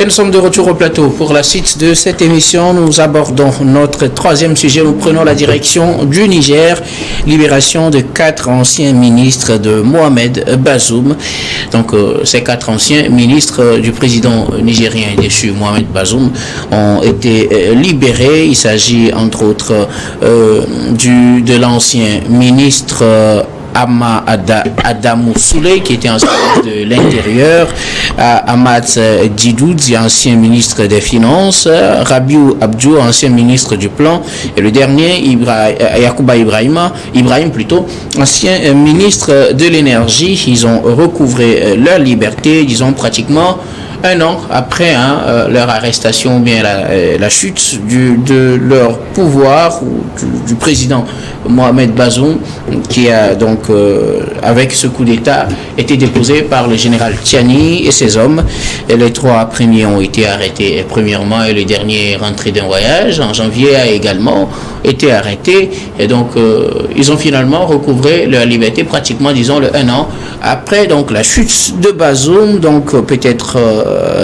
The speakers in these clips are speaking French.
Et nous sommes de retour au plateau. Pour la suite de cette émission, nous abordons notre troisième sujet. Nous prenons la direction du Niger. Libération de 4 anciens ministres de Mohamed Bazoum. Donc, ces 4 anciens ministres du président nigérien déchu Mohamed Bazoum ont été libérés. Il s'agit entre autres de l'ancien ministre Adamou Souley, qui était ancien ministre de l'Intérieur, Ahmad Didoudi, ancien ministre des Finances, Rabiou Abdou, ancien ministre du Plan, et le dernier, Yacouba Ibrahim, ancien ministre de l'Énergie. Ils ont recouvré leur liberté, disons pratiquement un an après leur arrestation, ou bien la chute de leur pouvoir, du président Mohamed Bazoum, qui a donc, avec ce coup d'État, été déposé par le général Tiani et ses hommes. Et les 3 premiers ont été arrêtés premièrement, et le dernier est rentré d'un voyage. En janvier a également été arrêté. Et donc, ils ont finalement recouvré leur liberté pratiquement, disons, le 1 an après donc la chute de Bazoum. Donc, peut-être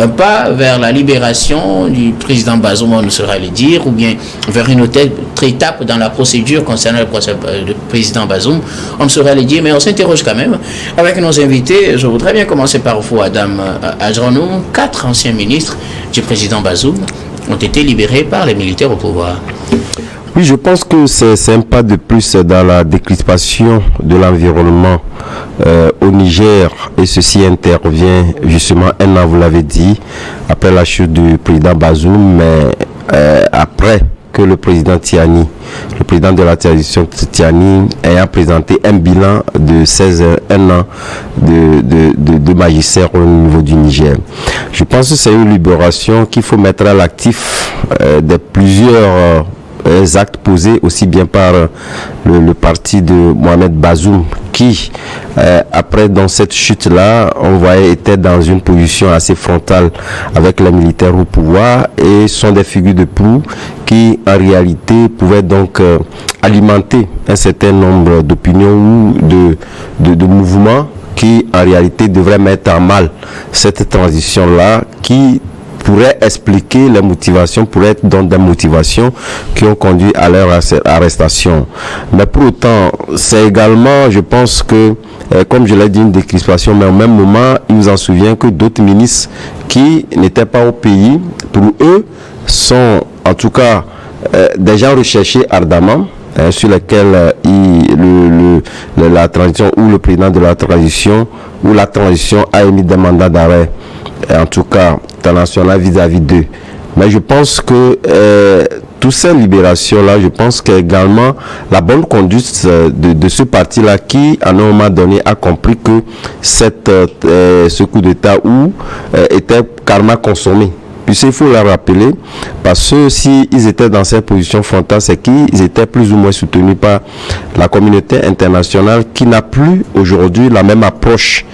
un pas vers la libération du président Bazoum, on ne saurait le dire, ou bien vers une autre étape dans la procédure concernant le président Bazoum, on ne saurait le dire, mais on s'interroge quand même avec nos invités. Je voudrais bien commencer par vous, Adam Ajranou. 4 anciens ministres du président Bazoum ont été libérés par les militaires au pouvoir. Oui, je pense que c'est un pas de plus dans la décrispation de l'environnement au Niger, et ceci intervient justement un an, vous l'avez dit, après la chute du président Bazoum, mais après que le président Tiani, le président de la transition Tiani, ayant présenté un bilan de 1 an de magistère au niveau du Niger. Je pense que c'est une libération qu'il faut mettre à l'actif de plusieurs actes posés aussi bien par le parti de Mohamed Bazoum, qui après dans cette chute-là, on voyait était dans une position assez frontale avec les militaires au pouvoir, et sont des figures de proue qui en réalité pouvaient donc alimenter un certain nombre d'opinions ou de mouvements qui en réalité devraient mettre en mal cette transition-là, qui pourrait expliquer les motivations, pourrait être donc des motivations qui ont conduit à leur arrestation. Mais pour autant, c'est également, je pense que, comme je l'ai dit, une décrispation, mais au même moment, il nous en souvient que d'autres ministres qui n'étaient pas au pays, pour eux, sont en tout cas des gens recherchés ardemment, sur lesquels la transition ou le président de la transition ou la transition a émis des mandats d'arrêt, en tout cas international vis-à-vis d'eux. Mais je pense que toutes ces libérations-là, je pense qu'également la bonne conduite de ce parti-là, qui à un moment donné a compris que ce coup d'État était carrément consommé. Puis il faut le rappeler, parce que s'ils étaient dans cette position frontale, c'est qu'ils étaient plus ou moins soutenus par la communauté internationale, qui n'a plus aujourd'hui la même approche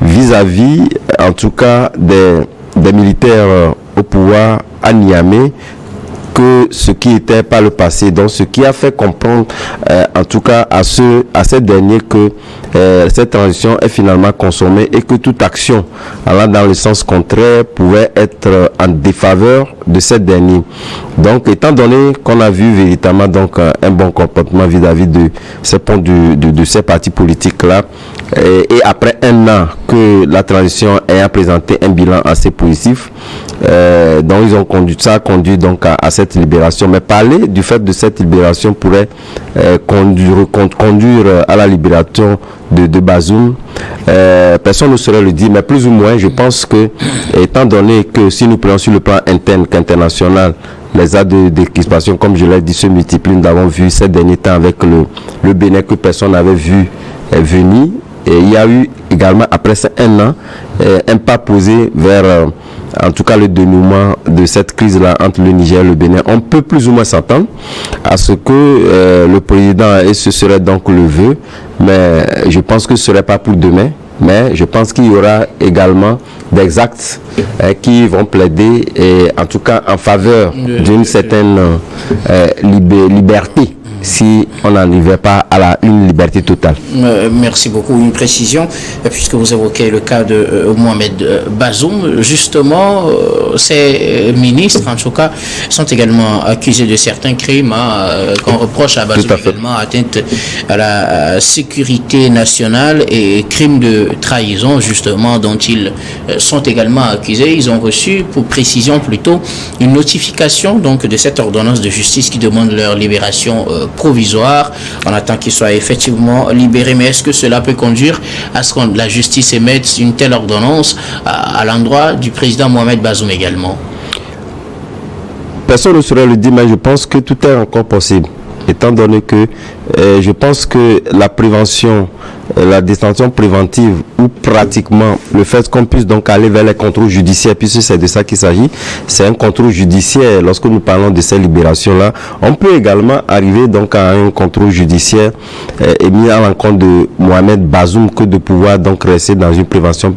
vis-à-vis, en tout cas, des militaires au pouvoir à Niamey, que ce qui était par le passé. Donc ce qui a fait comprendre en tout cas à ces derniers que cette transition est finalement consommée, et que toute action allant dans le sens contraire pouvait être en défaveur de ces derniers. Donc étant donné qu'on a vu véritablement donc un bon comportement vis-à-vis de ces ponts de ces partis politiques là, et après 1 an que la transition ayant présenté un bilan assez positif, donc ils ont conduit donc à cette libération. Mais parler du fait de cette libération pourrait conduire à la libération de Bazoum. Personne ne saurait le dire, mais plus ou moins, je pense que, étant donné que si nous prenons sur le plan interne qu'international, les actes de décrispation, comme je l'ai dit, se multiplient. Nous avons vu ces derniers temps avec le Bénin, que personne n'avait vu venir. Et il y a eu également, après ces 1 an, un pas posé vers, en tout cas, le dénouement de cette crise-là entre le Niger et le Bénin. On peut plus ou moins s'attendre à ce que le président, et ce serait donc le vœu, mais je pense que ce ne serait pas pour demain. Mais je pense qu'il y aura également des actes qui vont plaider, et en tout cas en faveur d'une certaine liberté, si on n'arrivait pas à une liberté totale. Merci beaucoup. Une précision, puisque vous évoquez le cas de Mohamed Bazoum. Justement, ces ministres, en tout cas, sont également accusés de certains crimes qu'on reproche à Bazoum, également atteinte à la sécurité nationale et crimes de trahison, justement, dont ils sont également accusés. Ils ont reçu, pour précision plutôt, une notification donc de cette ordonnance de justice qui demande leur libération provisoire. On attend qu'ils soient effectivement libérés, mais est-ce que cela peut conduire à ce que la justice émette une telle ordonnance à l'endroit du président Mohamed Bazoum également? Personne ne saurait le dire, mais je pense que tout est encore possible, étant donné que je pense que la prévention, la détention préventive, ou pratiquement le fait qu'on puisse donc aller vers les contrôles judiciaires, puisque c'est de ça qu'il s'agit, c'est un contrôle judiciaire. Lorsque nous parlons de ces libérations-là, on peut également arriver donc à un contrôle judiciaire émis à l'encontre de Mohamed Bazoum, que de pouvoir donc rester dans une prévention,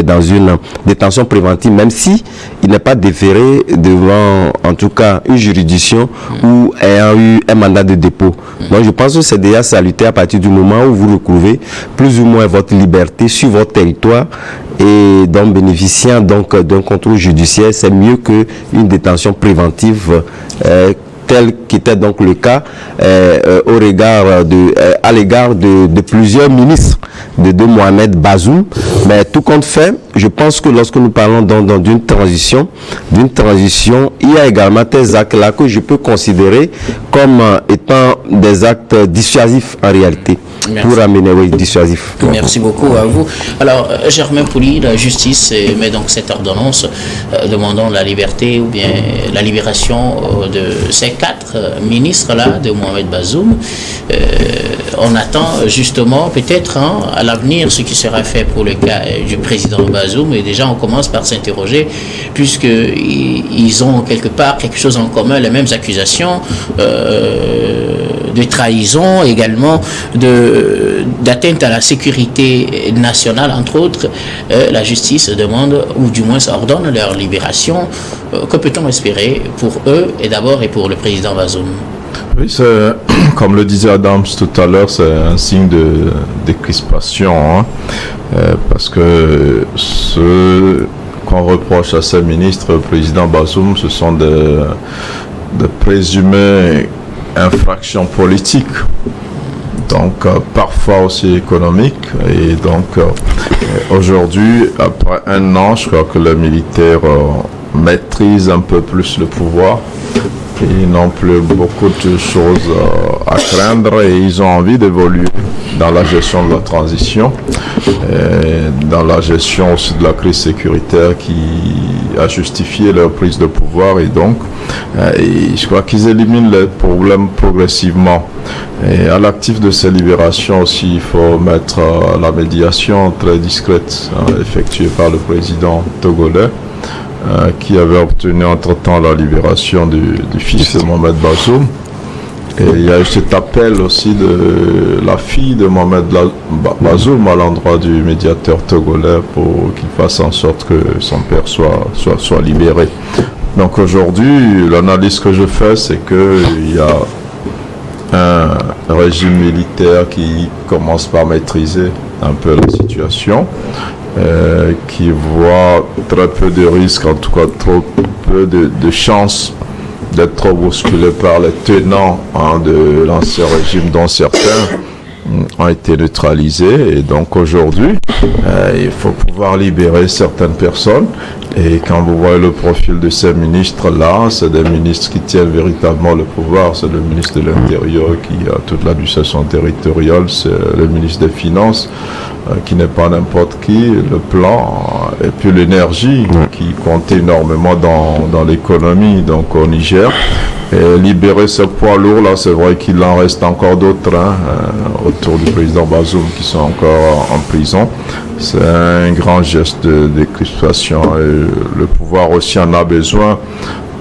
dans une détention préventive, même si il n'est pas déféré devant, en tout cas, une juridiction ou ayant eu un mandat de dépôt. Donc je pense que c'est déjà salutaire à partir du moment où vous retrouvez plus ou moins votre liberté sur votre territoire et donc bénéficiant donc d'un contrôle judiciaire, c'est mieux qu'une détention préventive tel qu'était donc le cas au regard à l'égard de plusieurs ministres de Mohamed Bazoum. Mais tout compte fait, je pense que lorsque nous parlons d'une transition, il y a également des actes-là que je peux considérer comme étant des actes dissuasifs en réalité. Merci. Pour amener, oui, dissuasif. Merci beaucoup à vous. Alors, Germain Pouli, la justice met donc cette ordonnance demandant la liberté ou bien la libération de ces 4 ministres-là de Mohamed Bazoum. On attend justement peut-être à l'avenir ce qui sera fait pour le cas du président Bazoum. Et déjà, on commence par s'interroger puisqu'ils ont quelque part quelque chose en commun, les mêmes accusations de trahison, également d'atteinte à la sécurité nationale, entre autres. La justice demande, ou du moins ordonne leur libération. Que peut-on espérer pour eux et d'abord et pour le président Bazoum? Oui, comme le disait Adams tout à l'heure, c'est un signe de décrispation, parce que ce qu'on reproche à ces ministres, le président Bazoum, ce sont de présumées infractions politiques, donc parfois aussi économiques. Et donc aujourd'hui, après un an, je crois que les militaires maîtrisent un peu plus le pouvoir. Ils n'ont plus beaucoup de choses à craindre et ils ont envie d'évoluer dans la gestion de la transition, et dans la gestion aussi de la crise sécuritaire qui a justifié leur prise de pouvoir. Et donc, je crois qu'ils éliminent les problèmes progressivement. Et à l'actif de ces libérations aussi, il faut mettre la médiation très discrète effectuée par le président togolais, qui avait obtenu entre-temps la libération du fils de Mohamed Bazoum. Et il y a eu cet appel aussi de la fille de Mohamed Bazoum à l'endroit du médiateur togolais pour qu'il fasse en sorte que son père soit libéré. Donc aujourd'hui, l'analyse que je fais, c'est qu'il y a un régime militaire qui commence par maîtriser un peu la situation, qui voit très peu de risques, en tout cas trop peu de chances d'être trop bousculé par les tenants de l'ancien régime, dont certains ont été neutralisés. Et donc aujourd'hui, il faut pouvoir libérer certaines personnes. Et quand vous voyez le profil de ces ministres-là, c'est des ministres qui tiennent véritablement le pouvoir. C'est le ministre de l'Intérieur qui a toute l'administration territoriale, c'est le ministre des Finances qui n'est pas n'importe qui, le plan, et puis l'énergie qui compte énormément dans l'économie, donc au Niger. Et libérer ce poids lourd là, c'est vrai qu'il en reste encore d'autres autour du président Bazoum qui sont encore en prison. C'est un grand geste de décrispation et le pouvoir aussi en a besoin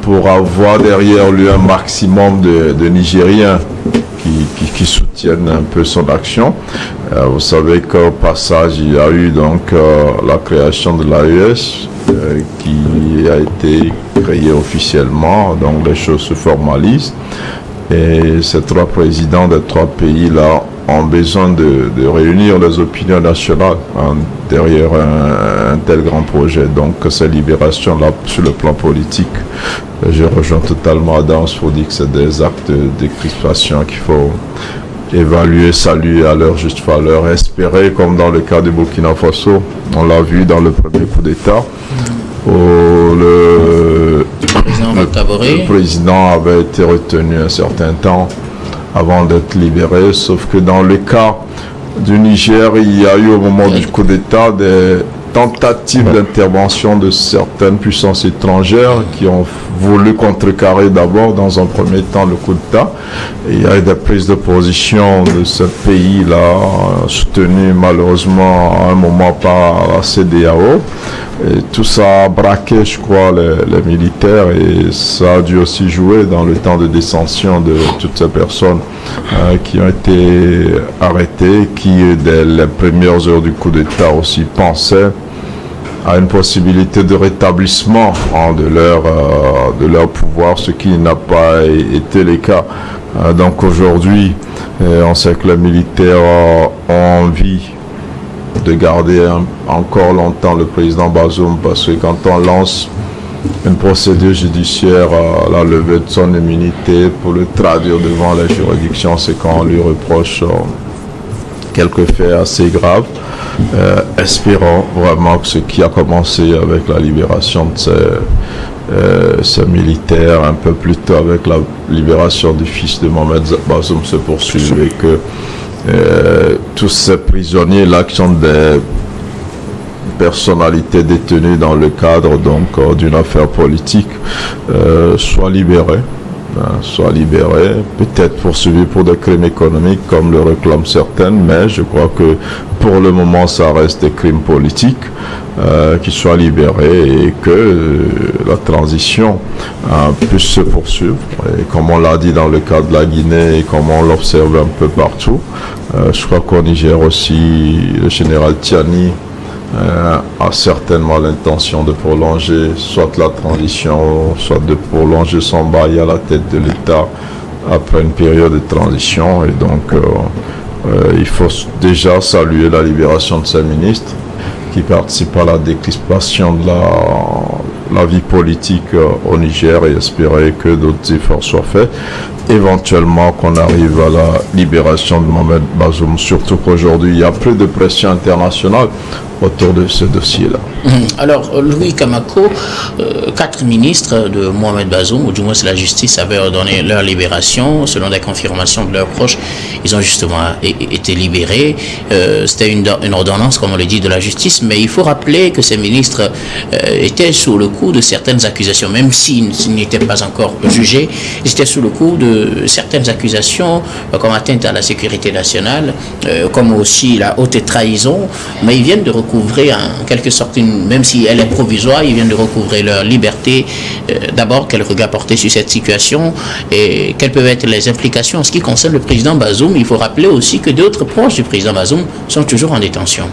pour avoir derrière lui un maximum de Nigériens qui soutiennent un peu son action. Vous savez qu'au passage, il y a eu donc la création de l'AES qui a été créée officiellement, donc les choses se formalisent. Et ces 3 présidents des 3 pays-là ont besoin de réunir les opinions nationales derrière un tel grand projet. Donc ces libérations-là, sur le plan politique, je rejoins totalement Adam pour dire que c'est des actes de décrispation qu'il faut évaluer, saluer à leur juste valeur, espérer, comme dans le cas du Burkina Faso, on l'a vu dans le premier coup d'État, où le président avait été retenu un certain temps avant d'être libéré, sauf que dans le cas du Niger, il y a eu au moment du coup d'État des tentatives d'intervention de certaines puissances étrangères qui ont voulu contrecarrer d'abord dans un premier temps le coup d'État. Il y a eu des prises de position de ce pays-là soutenues malheureusement à un moment par la CEDEAO. Et tout ça a braqué, je crois, les militaires, et ça a dû aussi jouer dans le temps de détention de toutes ces personnes qui ont été arrêtées, qui dès les premières heures du coup d'État aussi pensaient à une possibilité de rétablissement de leur pouvoir, ce qui n'a pas été le cas. Donc aujourd'hui, on sait que les militaires ont envie de garder encore longtemps le président Bazoum, parce que quand on lance une procédure judiciaire à la levée de son immunité pour le traduire devant les juridictions, c'est quand on lui reproche quelques faits assez graves. Espérons vraiment que ce qui a commencé avec la libération de ces militaires, un peu plus tôt avec la libération du fils de Mohamed Bazoum, se poursuive, et que tous ces prisonniers-là qui sont des personnalités détenues dans le cadre d'une affaire politique soient libérés. Peut-être poursuivis pour des crimes économiques comme le réclament certaines, mais je crois que pour le moment ça reste des crimes politiques, qu'ils soient libérés et que la transition puisse se poursuivre. Et comme on l'a dit dans le cas de la Guinée et comme on l'observe un peu partout, je crois qu'au Niger aussi, le général Tiani a certainement l'intention de prolonger soit la transition, soit de prolonger son bail à la tête de l'État après une période de transition. Et donc il faut déjà saluer la libération de ces ministres qui participent à la décrispation de la vie politique au Niger, et espérer que d'autres efforts soient faits, éventuellement qu'on arrive à la libération de Mohamed Bazoum, surtout qu'aujourd'hui il y a plus de pression internationale autour de ce dossier-là. Alors, Louis Kamako, 4 ministres de Mohamed Bazoum, ou du moins la justice avait ordonné leur libération, selon des confirmations de leurs proches, ils ont justement été libérés. C'était une ordonnance, comme on le dit, de la justice, mais il faut rappeler que ces ministres étaient sous le coup de certaines accusations, même s'ils n'étaient pas encore jugés, ils étaient sous le coup de certaines accusations, comme atteinte à la sécurité nationale, comme aussi la haute trahison, mais ils viennent de recouvrer en quelque sorte, même si elle est provisoire, ils viennent de recouvrer leur liberté. D'abord, quel regard porter sur cette situation et quelles peuvent être les implications en ce qui concerne le président Bazoum. Il faut rappeler aussi que d'autres proches du président Bazoum sont toujours en détention.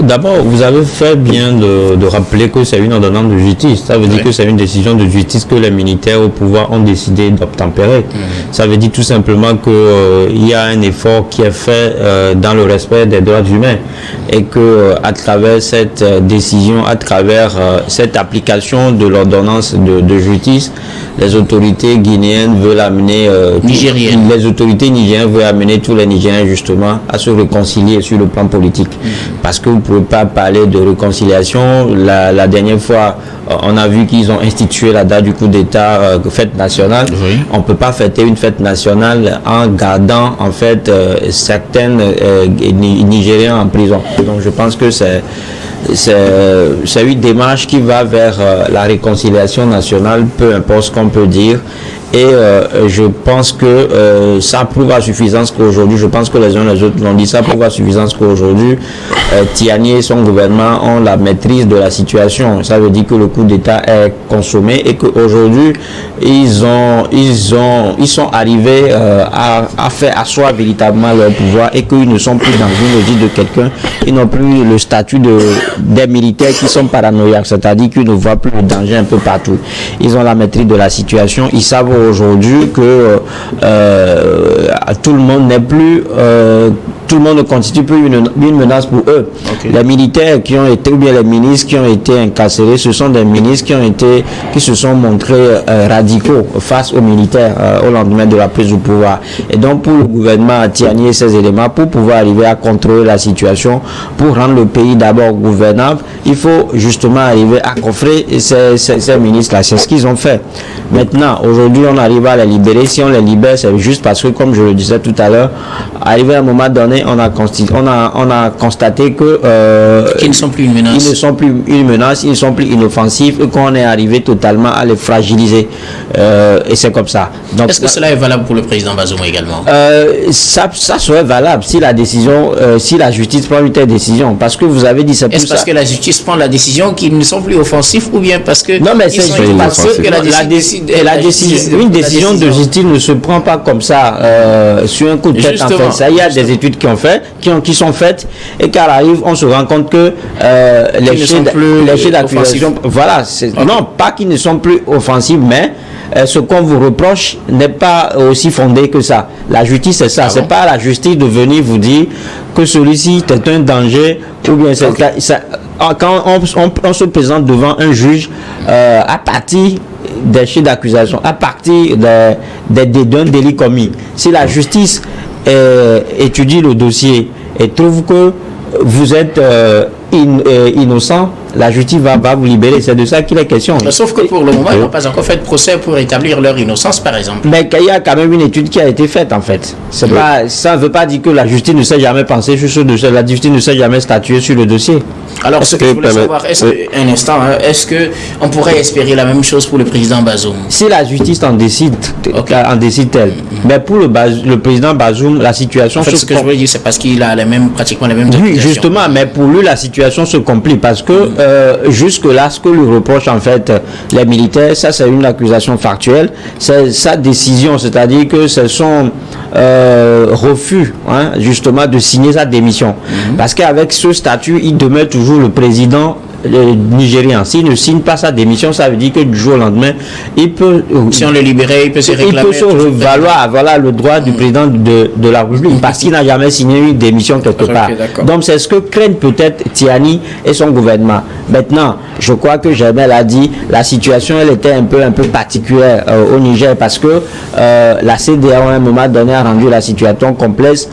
D'abord, vous avez fait bien de rappeler que c'est une ordonnance de justice. Ça veut dire que c'est une décision de justice que les militaires au pouvoir ont décidé d'obtempérer. Ça veut dire tout simplement qu'il y a un effort qui est fait dans le respect des droits humains, et que à travers cette décision, à travers cette application de l'ordonnance de justice, les autorités guinéennes veulent amener les autorités nigériennes veulent amener tous les Nigériens justement à se réconcilier sur le plan politique. Parce que vous ne pouvez pas parler de réconciliation. La dernière fois, on a vu qu'ils ont institué la date du coup d'État, fête nationale. Oui. On ne peut pas fêter une fête nationale en gardant en fait certains Nigériens en prison. Donc je pense que c'est une démarche qui va vers la réconciliation nationale, peu importe ce qu'on peut dire. Et je pense que ça prouve à suffisance qu'aujourd'hui, je pense que les uns les autres l'ont dit, ça prouve à suffisance qu'aujourd'hui, Tiani et son gouvernement ont la maîtrise de la situation. Ça veut dire que le coup d'État est consommé et qu'aujourd'hui, ils sont arrivés à faire asseoir véritablement leur pouvoir, et qu'ils ne sont plus dans une logique de quelqu'un, ils n'ont plus le statut des militaires qui sont paranoïaques, c'est-à-dire qu'ils ne voient plus le danger un peu partout. Ils ont la maîtrise de la situation, ils savent aujourd'hui que tout le monde n'est plus tout le monde ne constitue plus une menace pour eux. Okay. Les militaires qui ont été, ou bien les ministres qui ont été incarcérés, ce sont des ministres qui se sont montrés radicaux face aux militaires au lendemain de la prise du pouvoir. Et donc pour le gouvernement à Tiani et ces éléments, pour pouvoir arriver à contrôler la situation, pour rendre le pays d'abord gouvernable, il faut justement arriver à coffrer ces ministres-là. C'est ce qu'ils ont fait. Maintenant, aujourd'hui, on arrive à les libérer. Si on les libère, c'est juste parce que, comme je le disais tout à l'heure, arrivé à un moment donné, on a constaté que qu'ils ne sont plus une menace. Ils ne sont plus une menace, ils ne sont plus inoffensifs et qu'on est arrivé totalement à les fragiliser. Et c'est comme ça. Donc, est-ce que cela est valable pour le président Bazoum également? Ça serait valable si la décision, si la justice prend une telle décision. Parce que vous avez dit c'est est-ce parce que la justice prend la décision qu'ils ne sont plus offensifs ou bien parce que non mais c'est parce que une décision de justice ne se prend pas comme ça sur un coup de tête. En fait, ça, il y a des études qui sont faites et quand arrive, on se rend compte que les chefs d'accusation, voilà, non pas qu'ils ne sont plus offensifs, mais ce qu'on vous reproche n'est pas aussi fondé que ça. La justice, c'est ça. C'est pas à la justice de venir vous dire que celui-ci est un danger ou bien quand on se présente devant un juge à partir des chefs d'accusation, à partir d'un délit commis. Si la justice étudie le dossier et trouve que vous êtes innocent, la justice va vous libérer. C'est de ça qu'il est question. Sauf que pour le moment, ils n'ont pas encore fait de procès pour établir leur innocence, par exemple. Mais il y a quand même une étude qui a été faite, en fait. Pas, ça ne veut pas dire que la justice ne s'est jamais pensée sur ce dossier. La justice ne s'est jamais statuée sur le dossier. Alors, ce que je voulais savoir, est-ce qu'on pourrait espérer la même chose pour le président Bazoum? Si la justice en décide elle. Mais pour le président Bazoum, la situation... En fait, ce que je voulais dire, c'est parce qu'il a pratiquement les mêmes accusations. Oui, justement, mais pour lui, la situation se complique parce que jusque-là, ce que lui reprochent en fait les militaires, ça c'est une accusation factuelle, c'est sa décision, c'est-à-dire que c'est son refus, justement, de signer sa démission. Parce qu'avec ce statut, il demeure toujours le président nigérien. S'il ne signe pas sa démission, ça veut dire que du jour au lendemain, il peut... Si on le libérait, il peut se réclamer. Il peut se revaloir, voilà, le droit du président de la République, parce qu'il n'a jamais signé une démission quelque part. Donc c'est ce que craignent peut-être Tiani et son gouvernement. Maintenant, je crois que Germain l'a dit, la situation, elle était un peu particulière au Niger, parce que la CEDEAO, à un moment donné, a rendu la situation complexe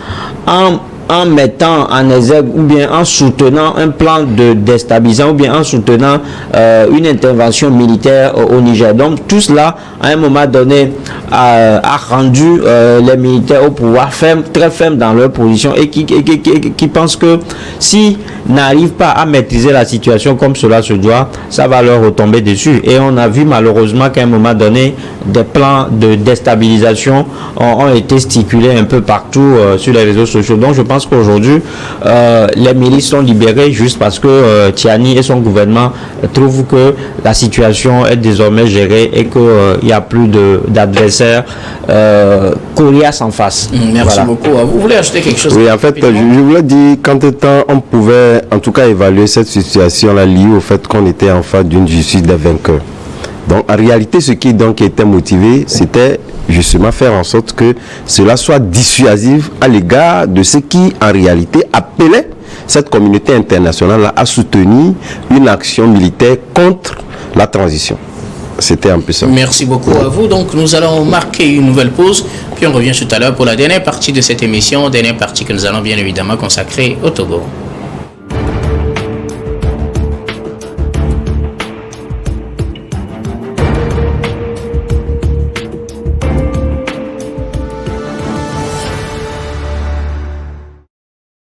en mettant en exergue ou bien en soutenant un plan de déstabilisation ou bien en soutenant une intervention militaire au Niger. Donc tout cela, à un moment donné, a rendu les militaires au pouvoir très fermes dans leur position et qui pensent que s'ils n'arrivent pas à maîtriser la situation comme cela se doit, ça va leur retomber dessus. Et on a vu malheureusement qu'à un moment donné, des plans de déstabilisation ont été stipulés un peu partout sur les réseaux sociaux. Donc je pense qu'aujourd'hui, les milices sont libérées juste parce que Tiani et son gouvernement trouvent que la situation est désormais gérée et qu'il n'y a plus d'adversaires coriaces en face. Merci beaucoup. Vous voulez ajouter quelque chose? Oui, en fait, je voulais dire qu'en temps, on pouvait en tout cas évaluer cette situation-là liée au fait qu'on était en face d'une justice des vainqueurs. Donc en réalité, ce qui donc était motivé, c'était justement faire en sorte que cela soit dissuasif à l'égard de ceux qui en réalité appelaient cette communauté internationale à soutenir une action militaire contre la transition. C'était un peu ça. Merci beaucoup à vous. Donc nous allons marquer une nouvelle pause, puis on revient tout à l'heure pour la dernière partie de cette émission, dernière partie que nous allons bien évidemment consacrer au Togo.